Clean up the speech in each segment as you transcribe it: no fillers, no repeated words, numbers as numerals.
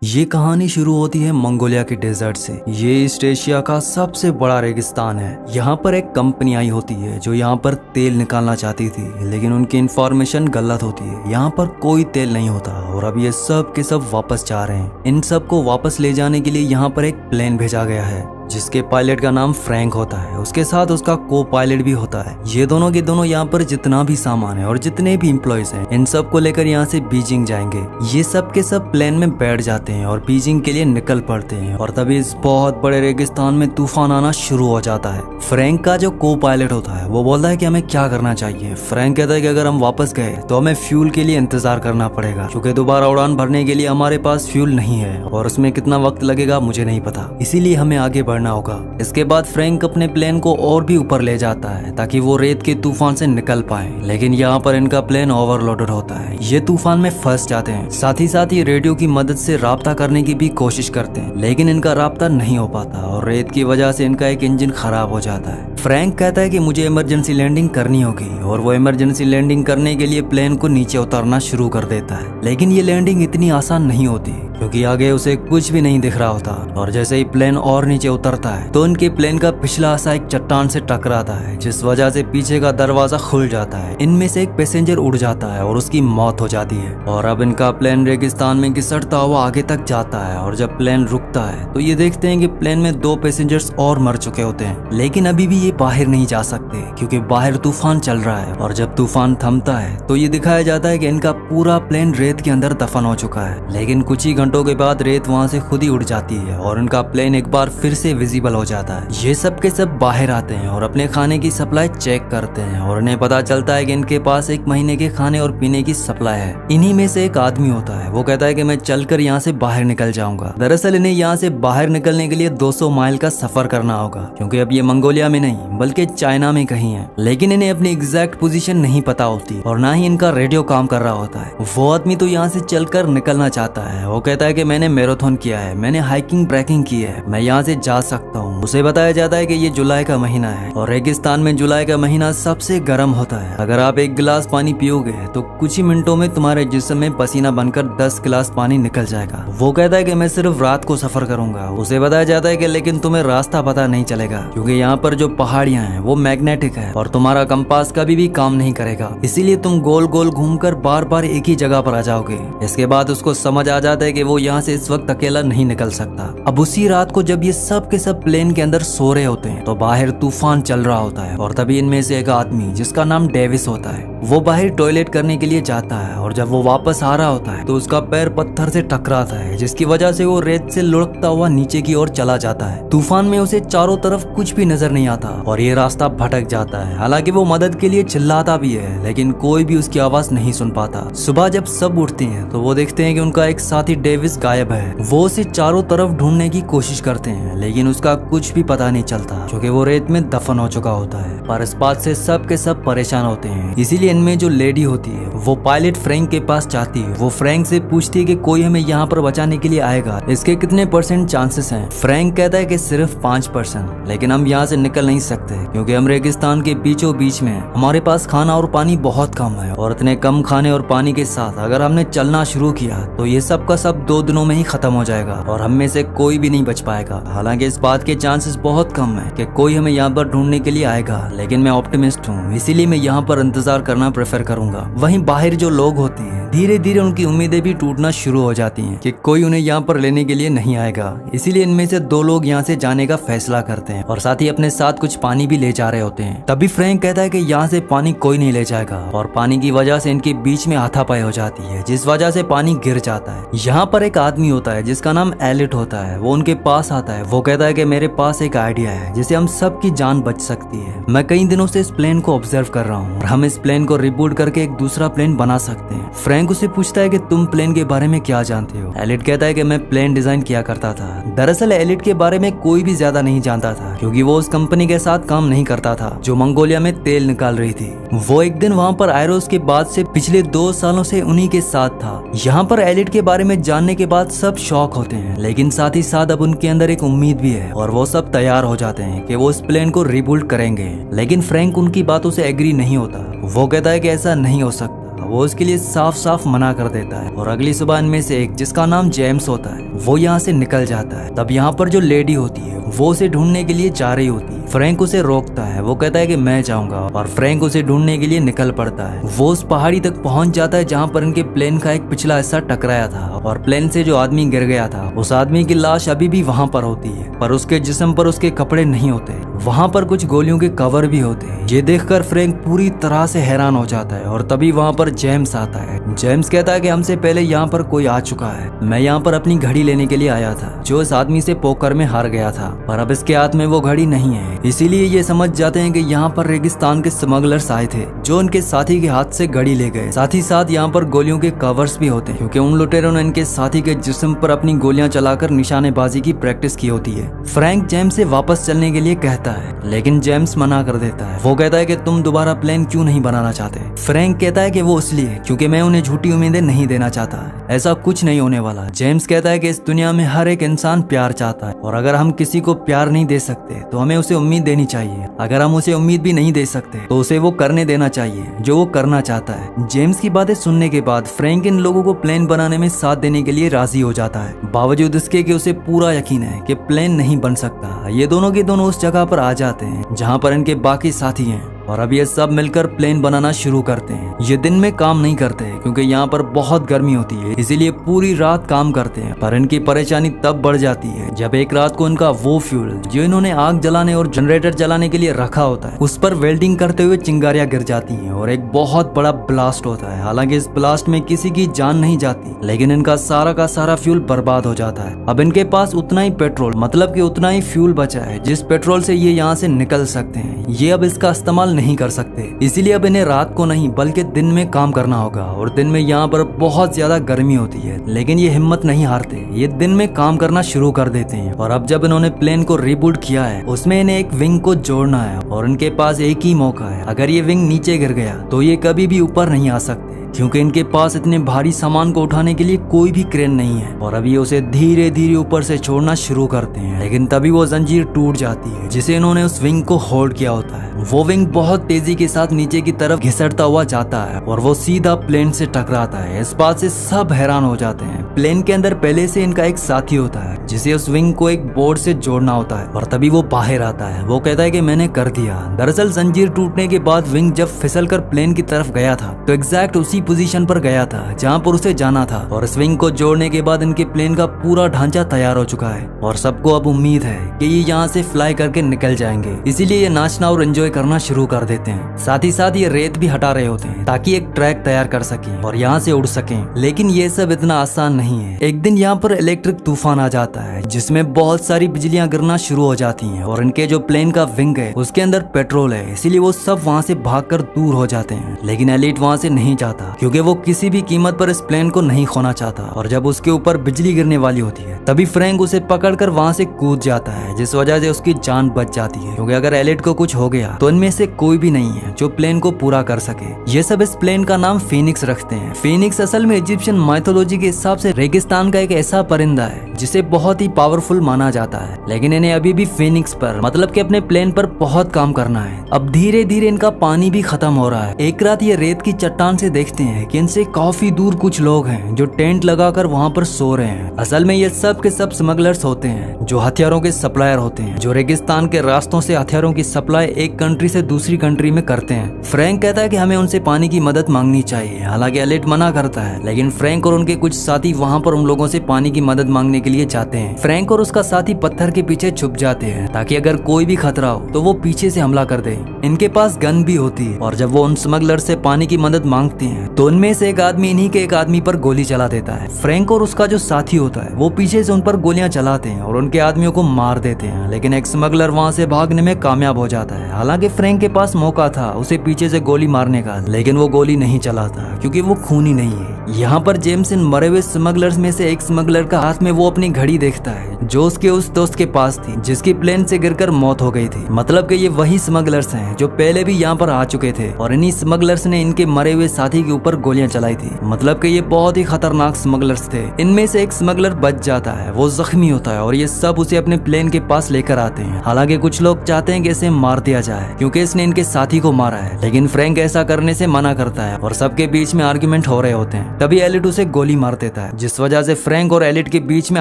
ये कहानी शुरू होती है मंगोलिया के डेजर्ट से। ये ईस्ट एशिया का सबसे बड़ा रेगिस्तान है। यहाँ पर एक कंपनी आई होती है जो यहाँ पर तेल निकालना चाहती थी, लेकिन उनकी इंफॉर्मेशन गलत होती है। यहाँ पर कोई तेल नहीं होता और अब ये सब के सब वापस जा रहे हैं। इन सब को वापस ले जाने के लिए यहाँ पर एक प्लेन भेजा गया है जिसके पायलट का नाम फ्रैंक होता है। उसके साथ उसका को पायलट भी होता है। ये दोनों के दोनों यहाँ पर जितना भी सामान है और जितने भी एम्प्लॉयज हैं, इन सब को लेकर यहाँ से बीजिंग जाएंगे। ये सब के सब प्लेन में बैठ जाते हैं और बीजिंग के लिए निकल पड़ते हैं। और तभी इस बहुत बड़े रेगिस्तान में तूफान आना शुरू हो जाता है। फ्रैंक का जो को पायलट होता है वो बोलता है कि हमें क्या करना चाहिए। फ्रैंक कहता है कि अगर हम वापस गए तो हमें फ्यूल के लिए इंतजार करना पड़ेगा, क्योंकि दोबारा उड़ान भरने के लिए हमारे पास फ्यूल नहीं है और उसमें कितना वक्त लगेगा मुझे नहीं पता, इसीलिए हमें आगे बढ़ना होगा। इसके बाद फ्रैंक अपने प्लेन को और भी ऊपर ले जाता है ताकि वो रेत के तूफान से निकल पाए, लेकिन यहाँ पर इनका प्लेन ओवरलोडेड होता है। ये तूफान में फंस जाते हैं। साथ ही रेडियो की मदद से राब्ता करने की भी कोशिश करते हैं, लेकिन इनका राब्ता नहीं हो पाता और रेत की वजह से इनका एक इंजन खराब हो जाता है। फ्रैंक कहता है कि मुझे इमरजेंसी लैंडिंग करनी होगी और वो इमरजेंसी लैंडिंग करने के लिए प्लेन को नीचे उतारना शुरू कर देता है। लेकिन ये लैंडिंग इतनी आसान नहीं होती क्योंकि आगे उसे कुछ भी नहीं दिख रहा होता और जैसे ही प्लेन और नीचे उतरता है तो उनके प्लेन का पिछला हिस्सा एक चट्टान से टकराता है, जिस वजह से पीछे का दरवाजा खुल जाता है। इनमें से एक पैसेंजर उड़ जाता है और उसकी मौत हो जाती है। और अब इनका प्लेन रेगिस्तान में घिसटता हुआ आगे तक जाता है और जब प्लेन रुकता है तो ये देखते हैं कि प्लेन में 2 पैसेंजर्स और मर चुके होते हैं, लेकिन अभी भी ये बाहर नहीं जा सकते क्योंकि बाहर तूफान चल रहा है। और जब तूफान थमता है तो ये दिखाया जाता है कि इनका पूरा प्लेन रेत के अंदर दफन हो चुका है। लेकिन कुछ ही घंटों के बाद रेत वहां से खुद ही उड़ जाती है और इनका प्लेन एक बार फिर से विजिबल हो जाता है। ये सब के सब बाहर आते हैं और अपने खाने की सप्लाई चेक करते हैं और उन्हें पता चलता है कि इनके पास 1 महीने के खाने और पीने की सप्लाई है। इन्हीं में से एक आदमी होता है, वो कहता है कि मैं चलकर यहाँ से बाहर निकल जाऊंगा। दरअसल इन्हें यहाँ से बाहर निकलने के लिए 200 माइल का सफर करना होगा, क्योंकि अब ये मंगोलिया में नहीं बल्कि चाइना में कहीं है। लेकिन इन्हें अपनी एग्जैक्ट पोजीशन नहीं पता होती और ना ही इनका रेडियो काम कर रहा होता है। वो आदमी तो यहाँ से चलकर निकलना चाहता है। वो कहता है कि मैंने मैराथन किया है, मैंने हाइकिंग ट्रैकिंग की है, मैं यहाँ से जा सकता हूँ। उसे बताया जाता है कि ये जुलाई का महीना है और रेगिस्तान में जुलाई का महीना सबसे गर्म होता है। अगर आप 1 गिलास पानी पियोगे तो कुछ ही मिनटों में तुम्हारे जिस्म में पसीना बनकर 10 गिलास पानी निकल जाएगा। वो कहता है कि मैं सिर्फ रात को सफर करूंगा। उसे बताया जाता है कि लेकिन तुम्हें रास्ता पता नहीं चलेगा, क्योंकि यहाँ पर जो पहाड़ियाँ हैं वो मैग्नेटिक है और तुम्हारा कंपास कभी भी काम नहीं करेगा, इसीलिए तुम गोल गोल घूमकर बार बार एक ही जगह पर आ जाओगे। इसके बाद उसको समझ आ जाता है कि वो यहाँ से इस वक्त अकेला नहीं निकल सकता। अब उसी रात को जब ये सब के सब प्लेन के अंदर सो रहे होते हैं तो बाहर तूफान चल रहा होता है और तभी इनमें से एक आदमी जिसका नाम डेविस होता है वो बाहर टॉयलेट करने के लिए जाता है और जब वो वापस आ रहा होता है तो उसका पैर पत्थर से टकराता है, जिसकी वजह से वो रेत से लुढ़कता हुआ नीचे की ओर चला जाता है। तूफान में उसे चारों तरफ कुछ भी नजर नहीं आता और ये रास्ता भटक जाता है। हालांकि वो मदद के लिए चिल्लाता भी है, लेकिन कोई भी उसकी आवाज नहीं सुन पाता। सुबह जब सब उठते हैं तो वो देखते हैं कि उनका एक साथी डेविस गायब है। वो उसे चारों तरफ ढूंढने की कोशिश करते हैं, लेकिन उसका कुछ भी पता नहीं चलता क्योंकि वो रेत में दफन हो चुका होता है। पर इस बात से सब के सब परेशान होते हैं। इसीलिए इनमें जो लेडी होती है वो पायलट फ्रैंक के पास जाती है। वो फ्रैंक से पूछती है कि कोई हमें यहाँ पर बचाने के लिए आएगा, इसके कितने % चांसेस हैं। फ्रैंक कहता है कि सिर्फ 5%, लेकिन हम यहाँ से निकल नहीं सकते क्योंकि हम रेगिस्तान के बीचों बीच में हैं। हमारे पास खाना और पानी बहुत कम है और इतने कम खाने और पानी के साथ अगर हमने चलना शुरू किया तो ये सब का सब 2 दिनों में ही खत्म हो जाएगा और हम में से कोई भी नहीं बच पाएगा। हालांकि इस बात के चांसेस बहुत कम है कि कोई हमें यहाँ पर ढूंढने के लिए आएगा, लेकिन मैं ऑप्टिमिस्ट हूँ, इसीलिए मैं यहाँ पर इंतजार करना प्रेफर करूंगा। वहीं बाहर जो लोग होते हैं धीरे धीरे उनकी उम्मीदें भी टूटना शुरू हो जाती हैं कि कोई उन्हें यहाँ पर लेने के लिए नहीं आएगा। इसीलिए इनमें से 2 लोग यहाँ से जाने का फैसला करते हैं और साथ ही अपने साथ कुछ पानी भी ले जा रहे होते हैं। तभी फ्रैंक कहता है कि यहाँ से पानी कोई नहीं ले जाएगा और पानी की वजह से इनके बीच में हाथापाई हो जाती है, जिस वजह से पानी गिर जाता है। यहाँ पर एक आदमी होता है जिसका नाम एलिट होता है। वो उनके पास आता है। वो कहता है कि मेरे पास एक आइडिया है जिससे हम सबकी जान बच सकती है। मैं कई दिनों से इस प्लेन को ऑब्जर्व कर रहा हूँ और हम इस प्लेन को रिबूट करके एक दूसरा प्लेन बना सकते हैं। फ्रैंक उसे पूछता है कि तुम प्लेन के बारे में क्या जानते हो। एलिट कहता है कि मैं प्लेन डिजाइन किया करता था। दरअसल एलिट के बारे में कोई भी ज्यादा नहीं जानता था क्योंकि वो उस कंपनी के साथ काम नहीं करता था जो मंगोलिया में तेल निकाल रही थी। वो एक दिन वहाँ पर आए, उसके बाद से पिछले 2 सालों से उन्हीं के साथ था। यहाँ पर एलिट के बारे में जानने के बाद सब शॉक होते हैं, लेकिन साथ ही साथ अब उनके अंदर एक उम्मीद भी है और वो सब तैयार हो जाते हैं कि वो इस प्लेन को रिबिल्ड करेंगे। लेकिन फ्रैंक उनकी बातों से एग्री नहीं होता। वो कहता है कि ऐसा नहीं हो सकता वो उसके लिए साफ साफ मना कर देता है और अगली सुबह इनमें से एक, जिसका नाम जेम्स होता है, वो यहाँ से निकल जाता है। तब यहाँ पर जो लेडी होती है वो उसे ढूंढने के लिए जा रही होती है। फ्रैंक उसे रोकता है, वो कहता है कि मैं जाऊंगा, और फ्रैंक उसे ढूंढने के लिए निकल पड़ता है। वो उस पहाड़ी तक पहुंच जाता है जहाँ पर इनके प्लेन का एक पिछला हिस्सा टकराया था, और प्लेन से जो आदमी गिर गया था उस आदमी की लाश अभी भी वहाँ पर होती है, पर उसके जिस्म पर उसके कपड़े नहीं होते। वहाँ पर कुछ गोलियों के कवर भी होते हैं। ये देखकर फ्रैंक पूरी तरह से हैरान हो जाता है, और तभी वहाँ पर जेम्स आता है। जेम्स कहता है कि हमसे पहले यहाँ पर कोई आ चुका है, मैं यहाँ पर अपनी घड़ी लेने के लिए आया था जो इस आदमी से पोकर में हार गया था, पर अब इसके हाथ में वो घड़ी नहीं है। इसीलिए ये समझ जाते हैं कि यहाँ पर रेगिस्तान के स्मगलर्स आए थे जो उनके साथी के हाथ से घड़ी ले गए। साथ ही साथ यहाँ पर गोलियों के कवर्स भी होते हैं, क्योंकि उन लुटेरों ने इनके साथी के जिस्म पर अपनी गोलियां चलाकर निशानेबाजी की प्रैक्टिस की होती है। फ्रैंक जेम्स से वापस चलने के लिए कहता है, लेकिन जेम्स मना कर देता है। वो कहता है कि तुम दोबारा प्लान क्यों नहीं बनाना चाहते। फ्रैंक कहता है कि वो इसलिए क्योंकि मैं उन्हें झूठी उम्मीदें नहीं देना चाहता, ऐसा कुछ नहीं होने वाला। जेम्स कहता है कि इस दुनिया में हर एक इंसान प्यार चाहता है, और अगर हम किसी को प्यार नहीं दे सकते तो हमें उसे उम्मीद देनी चाहिए। अगर हम उसे उम्मीद भी नहीं दे सकते तो उसे वो करने देना चाहिए जो वो करना चाहता है। जेम्स की बातें सुनने के बाद फ्रैंक इन लोगों को प्लान बनाने में साथ देने के लिए राजी हो जाता है, बावजूद इसके कि उसे पूरा यकीन है कि प्लान नहीं बन सकता। ये दोनों के दोनों उस जगह पर आ जाते हैं जहाँ पर इनके बाकी साथी हैं, और अब ये सब मिलकर प्लेन बनाना शुरू करते हैं। ये दिन में काम नहीं करते क्योंकि यहाँ पर बहुत गर्मी होती है, इसीलिए पूरी रात काम करते हैं। पर इनकी परेशानी तब बढ़ जाती है जब एक रात को इनका वो फ्यूल जो इन्होंने आग जलाने और जनरेटर जलाने के लिए रखा होता है उस पर वेल्डिंग करते हुए चिंगारियां गिर जाती हैं और एक बहुत बड़ा ब्लास्ट होता है। हालांकि इस ब्लास्ट में किसी की जान नहीं जाती, लेकिन इनका सारा का सारा फ्यूल बर्बाद हो जाता है। अब इनके पास उतना ही पेट्रोल, मतलब कि उतना ही फ्यूल बचा है जिस पेट्रोल से ये यहाँ से निकल सकते हैं। ये अब इसका इस्तेमाल नहीं कर सकते, इसीलिए अब इन्हें रात को नहीं बल्कि दिन में काम करना होगा। और दिन में यहाँ पर बहुत ज्यादा गर्मी होती है, लेकिन ये हिम्मत नहीं हारते, ये दिन में काम करना शुरू कर देते हैं। और अब जब इन्होंने प्लेन को रिबूट किया है उसमें इन्हें एक विंग को जोड़ना है, और इनके पास एक ही मौका है। अगर ये विंग नीचे गिर गया तो ये कभी भी ऊपर नहीं आ सकते, क्योंकि इनके पास इतने भारी सामान को उठाने के लिए कोई भी क्रेन नहीं है। और अभी उसे धीरे धीरे ऊपर से छोड़ना शुरू करते हैं, लेकिन तभी वो जंजीर टूट जाती है जिसे इन्होंने उस विंग को होल्ड किया होता है। वो विंग बहुत तेजी के साथ नीचे की तरफ घिसटता हुआ जाता है और वो सीधा प्लेन से टकराता है। इस बात से सब हैरान हो जाते हैं। प्लेन के अंदर पहले से इनका एक साथी होता है जिसे उस विंग को एक बोर्ड से जोड़ना होता है, और तभी वो बाहर आता है। वो कहता है कि मैंने कर दिया। दरअसल जंजीर टूटने के बाद विंग जब फिसलकर प्लेन की तरफ गया था तो एग्जैक्ट उसी पोजीशन पर गया था जहां पर उसे जाना था, और इस विंग को जोड़ने के बाद इनके प्लेन का पूरा ढांचा तैयार हो चुका है। और सबको अब उम्मीद है कि ये यहाँ से फ्लाई करके निकल जाएंगे, इसीलिए ये नाचना और एंजॉय करना शुरू कर देते हैं। साथ ही साथ ये रेत भी हटा रहे होते हैं ताकि एक ट्रैक तैयार कर सकें और यहाँ से उड़ सकें। लेकिन ये सब इतना आसान नहीं है। एक दिन यहाँ पर इलेक्ट्रिक तूफान आ जाता है जिसमें बहुत सारी बिजलियां गिरना शुरू हो जाती हैं, और इनके जो प्लेन का विंग है उसके अंदर पेट्रोल है, इसीलिए वो सब वहाँ से भागकर दूर हो जाते हैं। लेकिन एलिट वहाँ से नहीं जाता क्योंकि वो किसी भी कीमत पर इस प्लेन को नहीं खोना चाहता। और जब उसके ऊपर बिजली गिरने वाली होती है तभी फ्रैंक उसे पकड़कर वहाँ से कूद जाता है, जिस वजह से उसकी जान बच जाती है, क्योंकि अगर एलिट को कुछ हो गया तो इनमें से कोई भी नहीं है जो प्लेन को पूरा कर सके। ये सब इस प्लेन का नाम फीनिक्स रखते हैं। फीनिक्स असल में इजिप्शियन माइथोलॉजी के हिसाब से रेगिस्तान का एक ऐसा परिंदा है जिसे बहुत ही पावरफुल माना जाता है, लेकिन इन्हें अभी भी फीनिक्स पर, मतलब कि अपने प्लेन पर बहुत काम करना है। अब धीरे धीरे इनका पानी भी खत्म हो रहा है। एक रात ये रेत की चट्टान से देखते हैं कि इनसे काफी दूर कुछ लोग हैं जो टेंट लगाकर वहाँ पर सो रहे हैं। असल में ये सब के सब स्मगलर्स होते हैं जो हथियारों के सप्लायर होते हैं, जो रेगिस्तान के रास्तों से हथियारों की सप्लाई एक कंट्री से दूसरी कंट्री में करते हैं। फ्रैंक कहता है कि हमें उनसे पानी की मदद मांगनी चाहिए, हालांकि एलिट मना करता है, लेकिन फ्रैंक और उनके कुछ साथी वहाँ पर उन लोगों से पानी की मदद मांगने के लिए जाते हैं। फ्रैंक और उसका साथी पत्थर के पीछे छुप जाते हैं ताकि अगर कोई भी खतरा हो तो वो पीछे से हमला कर दे। इनके पास गन भी होती है, और जब वो उन स्मगलर से पानी की मदद मांगते हैं तो उनमें से एक आदमी इन्हीं के एक आदमी पर गोली चला देता है। फ्रैंक और उसका जो साथी होता है वो पीछे से उन पर गोलियां चलाते हैं और उनके आदमियों को मार देते हैं, लेकिन एक स्मगलर वहाँ से भागने में कामयाब हो जाता है। हालांकि फ्रैंक के पास मौका था उसे पीछे से गोली मारने का, लेकिन वो गोली नहीं चलाता क्योंकि वो खूनी नहीं है। यहाँ पर जेम्स इन मरे हुए स्मगलर्स में से एक स्मगलर का हाथ में वो अपनी घड़ी देखता है जो उसके उस दोस्त के पास थी जिसकी प्लेन से गिरकर मौत हो गई थी। मतलब कि ये वही स्मगलर्स हैं जो पहले भी यहाँ पर आ चुके थे और इन्हीं स्मगलर्स ने इनके मरे हुए साथी के ऊपर गोलियां चलाई थी। मतलब कि ये बहुत ही खतरनाक स्मगलर्स थे। इनमें से एक स्मगलर बच जाता है, वो जख्मी होता है और ये सब उसे अपने प्लेन के पास लेकर आते हैं। हालांकि कुछ लोग चाहते हैं कि इसे मार दिया जाए क्योंकि इसने इनके साथी को मारा है, लेकिन फ्रैंक ऐसा करने से मना करता है और सबके बीच में आर्ग्यूमेंट हो रहे होते हैं। तभी एलिट उसे गोली मार देता है, जिस वजह से फ्रैंक और एलिट के बीच में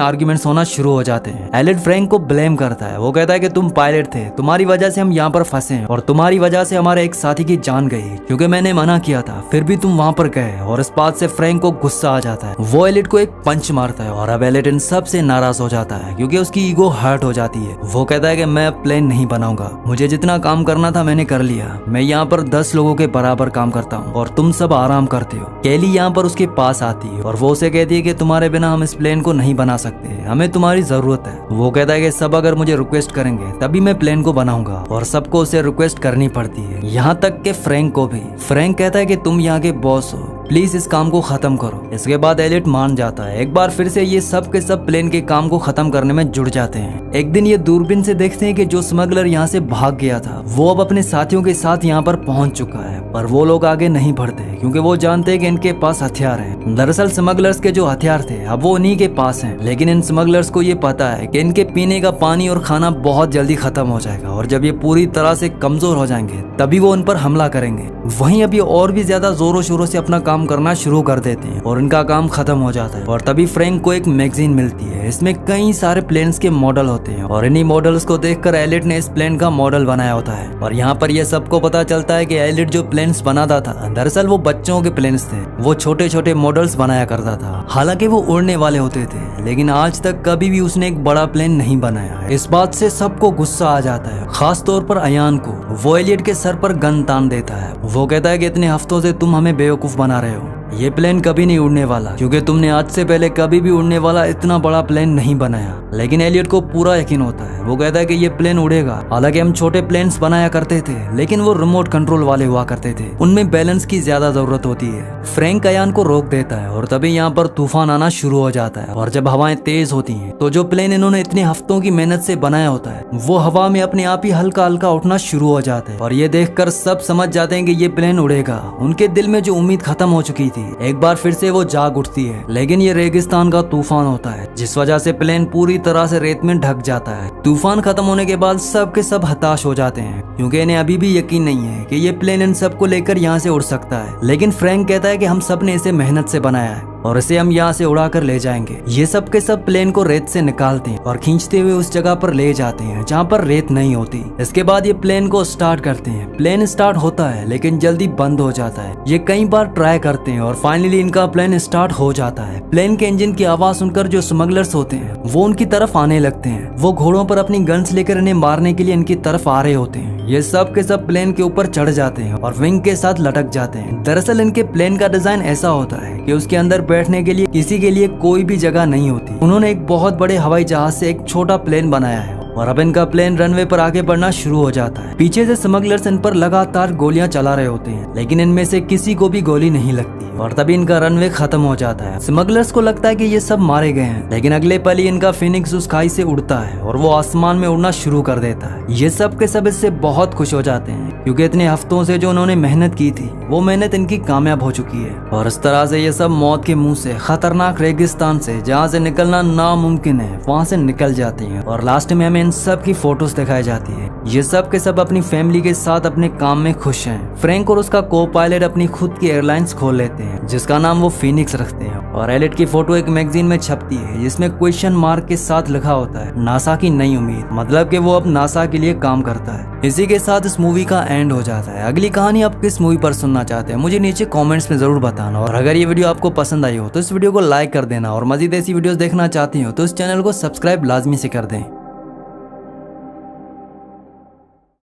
आर्ग्यूमेंट्स होना शुरू हो जाते हैं। एलिट फ्रैंक को ब्लेम करता है, वो कहता है कि तुम पायलट थे, तुम्हारी वजह से हम यहाँ पर फंसे हैं और तुम्हारी वजह से हमारे एक साथी की जान गई क्योंकि मैंने मना किया था, फिर भी तुम वहाँ पर गए। और इस बात से फ्रैंक को गुस्सा आ जाता है, वो एलिट को एक पंच मारता है और अब एलिट इन सब से नाराज हो जाता है क्योंकि उसकी ईगो हर्ट हो जाती है। वो कहता है कि मैं अब प्लेन नहीं बनाऊंगा, मुझे जितना काम करना था मैंने कर लिया, मैं यहाँ पर 10 लोगों के बराबर काम करता हूँ और तुम सब आराम करते हो। कैली यहाँ पर उसके पास आती है और वो उसे कहती है कि तुम्हारे बिना हम इस प्लेन को नहीं बना सकते, हमें तुम्हारी जरूरत है। वो कहता है कि सब अगर मुझे रिक्वेस्ट करेंगे तभी मैं प्लेन को बनाऊंगा और सबको उसे रिक्वेस्ट करनी पड़ती है, यहाँ तक के फ्रैंक को भी। फ्रैंक कहता है कि तुम यहाँ के बॉस हो, प्लीज इस काम को खत्म करो। इसके बाद एलिट मान जाता है। एक बार फिर से ये सब के सब प्लेन के काम को खत्म करने में जुड़ जाते हैं। एक दिन ये दूरबीन से देखते हैं कि जो स्मगलर यहाँ से भाग गया था वो अब अपने साथियों के साथ यहाँ पर पहुंच चुका है, पर वो लोग आगे नहीं बढ़ते क्योंकि वो जानते हैं कि इनके पास हथियार हैं। दरअसल स्मगलर्स के जो हथियार थे अब वो उन्हीं के पास हैं, लेकिन इन स्मगलर्स को ये पता है कि इनके पीने का पानी और खाना बहुत जल्दी खत्म हो जाएगा और जब ये पूरी तरह से कमजोर हो जाएंगे तभी वो उन पर हमला करेंगे। वहीं अब ये और भी ज्यादा जोरों शोरों से अपना काम करना शुरू कर देते हैं और इनका काम खत्म हो जाता है। और तभी फ्रैंक को एक मैगजीन मिलती है, इसमें कई सारे प्लेन्स के मॉडल होते हैं और इन्हीं मॉडल्स को देखकर एलिट ने इस प्लेन का मॉडल बनाया होता है। और यहाँ पर यह सबको पता चलता है कि एलिट जो प्लेन्स बनाता था दरअसल वो बच्चों के प्लेन्स थे, वो छोटे छोटे मॉडल्स बनाया करता था। हालांकि वो उड़ने वाले होते थे, लेकिन आज तक कभी भी उसने एक बड़ा प्लेन नहीं बनाया। इस बात से सबको गुस्सा आ जाता है, खास तौर पर अयान को। वो एलिट के सर पर गन तान देता है। वो कहता है कि इतने हफ्तों से तुम हमें बेवकूफ बना रहे हो, ये प्लेन कभी नहीं उड़ने वाला क्योंकि तुमने आज से पहले कभी भी उड़ने वाला इतना बड़ा प्लेन नहीं बनाया। लेकिन एलियट को पूरा यकीन होता है, वो कहता है कि ये प्लेन उड़ेगा। हालांकि हम छोटे प्लेन्स बनाया करते थे लेकिन वो रिमोट कंट्रोल वाले हुआ करते थे, उनमें बैलेंस की ज्यादा जरूरत होती है। फ्रैंक अयान को रोक देता है और तभी यहाँ पर तूफान आना शुरू हो जाता है और जब हवाएं तेज होती हैं तो जो प्लेन इन्होंने इतने हफ्तों की मेहनत से बनाया होता है वो हवा में अपने आप ही हल्का हल्का उठना शुरू हो जाता है। और ये देखकर सब समझ जाते हैं कि ये प्लेन उड़ेगा। उनके दिल में जो उम्मीद खत्म हो चुकी थी एक बार फिर से वो जाग उठती है, लेकिन ये रेगिस्तान का तूफान होता है जिस वजह से प्लेन पूरी तरह से रेत में ढक जाता है। तूफान खत्म होने के बाद सब के सब हताश हो जाते हैं क्योंकि इन्हें अभी भी यकीन नहीं है कि ये प्लेन इन सबको लेकर यहाँ से उड़ सकता है। लेकिन फ्रैंक कहता है कि हम सब ने इसे मेहनत से बनाया है और इसे हम यहाँ से उड़ा कर ले जाएंगे। ये सब के सब प्लेन को रेत से निकालते हैं और खींचते हुए उस जगह पर ले जाते हैं जहाँ पर रेत नहीं होती। इसके बाद ये प्लेन को स्टार्ट करते हैं। प्लेन स्टार्ट होता है लेकिन जल्दी बंद हो जाता है। ये कई बार ट्राई करते हैं और फाइनली इनका प्लेन स्टार्ट हो जाता है। प्लेन के इंजन की आवाज सुनकर जो स्मगलर्स होते हैं वो उनकी तरफ आने लगते हैं। वो घोड़ों पर अपनी गन्स लेकर इन्हें मारने के लिए इनकी तरफ आ रहे होते हैं। ये सब के सब प्लेन के ऊपर चढ़ जाते हैं और विंग के साथ लटक जाते हैं। दरअसल इनके प्लेन का डिजाइन ऐसा होता है कि उसके अंदर बैठने के लिए किसी के लिए कोई भी जगह नहीं होती। उन्होंने एक बहुत बड़े हवाई जहाज से एक छोटा प्लेन बनाया है और अब इनका प्लेन रनवे पर आगे बढ़ना शुरू हो जाता है। पीछे से स्मगलर्स इन पर लगातार गोलियां चला रहे होते हैं लेकिन इनमें से किसी को भी गोली नहीं लगती और तभी इनका रनवे खत्म हो जाता है। स्मगलर्स को लगता है कि ये सब मारे गए हैं, लेकिन अगले पल ही इनका फिनिक्स उस खाई से उड़ता है और वो आसमान में उड़ना शुरू कर देता है। ये सब के सब इससे बहुत खुश हो जाते हैं क्योंकि इतने हफ्तों से जो उन्होंने मेहनत की थी वो मेहनत इनकी कामयाब हो चुकी है। और इस तरह से ये सब मौत के मुंह से, खतरनाक रेगिस्तान से जहाँ से निकलना नामुमकिन है, वहाँ से निकल जाती है। और लास्ट में हमें इन सब की फोटोज दिखाई जाती है। ये सब के सब अपनी फैमिली के साथ अपने काम में खुश हैं। फ्रैंक और उसका को पायलट अपनी खुद की एयरलाइंस खोल लेते हैं जिसका नाम वो फिनिक्स रखते हैं। और एलिट की फोटो एक मैगजीन में छपती है जिसमें क्वेश्चन मार्क के साथ लिखा होता है नासा की नई उम्मीद, मतलब कि वो अब नासा के लिए काम करता है। इसी के साथ इस मूवी का एंड हो जाता है। अगली कहानी आप किस मूवी पर सुनना चाहते हैं मुझे नीचे कमेंट्स में जरूर बताना। और अगर ये वीडियो आपको पसंद आई हो तो इस वीडियो को लाइक कर देना और मजीद ऐसी वीडियोस देखना चाहती हो तो इस चैनल को सब्सक्राइब लाजमी से कर दें।